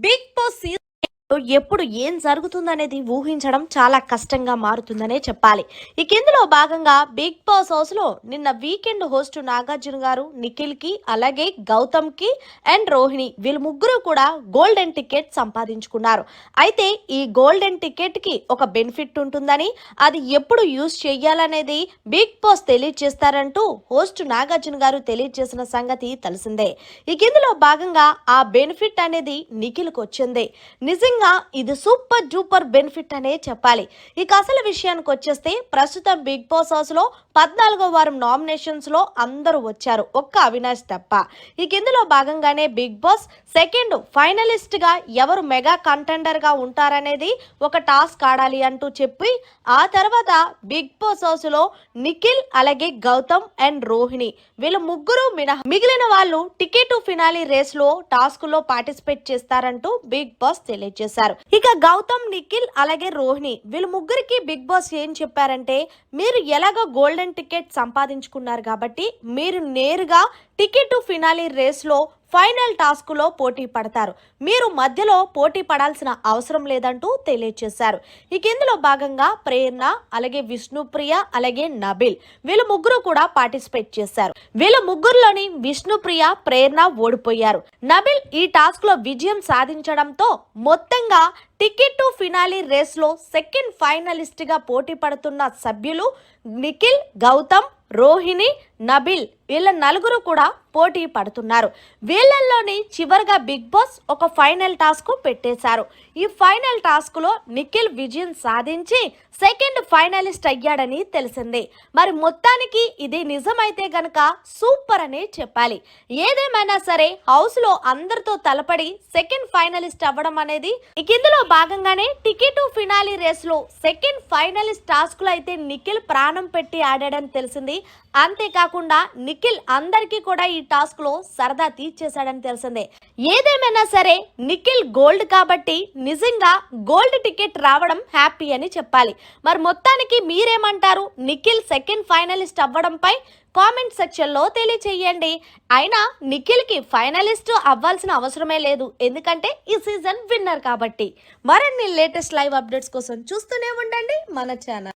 Big boss season ఎప్పుడు ఏం జరుగుతుందనేది ఊహించడం చాలా కష్టంగా మారుతుందనే చెప్పాలి. ఇక ఇందులో భాగంగా బిగ్ బాస్ హౌస్ లో నిన్న వీకెండ్ హోస్ట్ నాగార్జున గారు నిఖిల్ కి అలాగే గౌతమ్ కి అండ్ రోహిణి వీళ్ళు ముగ్గురు కూడా గోల్డెన్ టికెట్ సంపాదించుకున్నారు. అయితే ఈ గోల్డెన్ టికెట్ కి ఒక బెనిఫిట్ ఉంటుందని, అది ఎప్పుడు యూజ్ చేయాలనేది బిగ్ బాస్ తెలియజేస్తారంటూ హోస్ట్ నాగార్జున గారు తెలియజేసిన సంగతి తెలిసిందే. ఇక ఇందులో భాగంగా ఆ బెనిఫిట్ అనేది నిఖిల్ కు వచ్చింది. నిజంగా ఇది సూపర్ డూపర్ బెనిఫిట్ అనే చెప్పాలి. ఇక అసలు విషయానికి వచ్చేస్తే ప్రస్తుతం బిగ్ బాస్ హౌస్ లో 14వ వారం నామినేషన్స్ లో అందరూ వచ్చారు, ఒక్క అవినాష్ తప్ప. ఇక ఇందులో భాగంగానే బిగ్ బాస్ సెకండ్ ఫైనలిస్ట్ గా ఎవరు మెగా కంటెండర్ గా ఉంటారనేది ఒక టాస్క్ ఆడాలి అంటూ చెప్పి ఆ తర్వాత బిగ్ బాస్ హౌస్ లో నిఖిల్ అలాగే గౌతమ్ అండ్ రోహిణి వీళ్ళు ముగ్గురు మిగిలిన వాళ్ళు టికెట్ ఫినాలి రేస్ లో టాస్క్ లో పార్టిసిపేట్ చేస్తారంటూ బిగ్ బాస్ తెలియజేశారు. ఇక గౌతమ్ నిఖిల్ అలాగే రోహిణి వీళ్ళు ముగ్గురికి బిగ్ బాస్ ఏం చెప్పారంటే, మీరు ఎలాగో గోల్డెన్ టికెట్ సంపాదించుకున్నారు కాబట్టి మీరు నేరుగా టికెట్ ఫినాలి రేస్ లో ఫైనల్ టాస్క్ లో పోటీ పడతారు, మీరు మధ్యలో పోటీ పడాల్సిన అవసరం లేదంటూ తెలియజేశారు. ఇక ఇందులో భాగంగా ప్రేరణ అలాగే విష్ణుప్రియ అలాగే నబిల్ వీళ్ళు ముగ్గురు కూడా పార్టిసిపేట్ చేశారు. వీళ్ళ ముగ్గురులోని విష్ణుప్రియ ప్రేరణ ఓడిపోయారు. నబిల్ ఈ టాస్క్ లో విజయం సాధించడంతో మొత్తంగా టికెట్ ఫినాలి రేస్ లో సెకండ్ ఫైనలిస్ట్ గా పోటీ పడుతున్న సభ్యులు నిఖిల్, గౌతమ్, రోహిణి, నబిల్ వీళ్ళ నలుగురు కూడా పోటీ పడుతున్నారు. వీళ్ళల్లోని చివరిగా బిగ్ బాస్ ఒక ఫైనల్ టాస్క్ పెట్టేశారు. ఈ ఫైనల్ టాస్క్ లో నిఖిల్ విజయం సాధించి సెకండ్ ఫైనలిస్ట్ అయ్యాడని తెలిసింది. మరి మొత్తానికి ఇది నిజమైతే గనక సూపర్ అనే చెప్పాలి. ఏదేమైనా సరే హౌస్ లో అందరితో తలపడి సెకండ్ ఫైనలిస్ట్ అవ్వడం అనేది, ఇక ఇందులో భాగంగానే టికెట్ ఫినాలి రేస్ లో సెకండ్ ఫైనలిస్ట్ టాస్క్ లో అయితే నిఖిల్ ప్రాణం పెట్టి ఆడాడని తెలిసింది. అంతేకాకుండా నిఖిల్ అందరికీ కూడా ఈ టాస్క్ లో సరదా తీర్చేశాడని తెలిసిందే. ఏదేమైనా సరే నిఖిల్ గోల్డ్ కాబట్టి నిజంగా గోల్డ్ టికెట్ రావడం హ్యాపీ అని చెప్పాలి. మరి మొత్తానికి మీరేమంటారు? నిఖిల్ సెకండ్ ఫైనలిస్ట్ అవ్వడంపై కామెంట్ సెక్షన్ లో తెలియచేయండి. అయినా నిఖిల్ కి ఫైనలిస్ట్ అవ్వాల్సిన అవసరమే లేదు, ఎందుకంటే ఈ సీజన్ విన్నర్ కాబట్టి. మరిన్ని లేటెస్ట్ లైవ్ అప్డేట్స్ కోసం చూస్తూనే ఉండండి మన ఛానల్.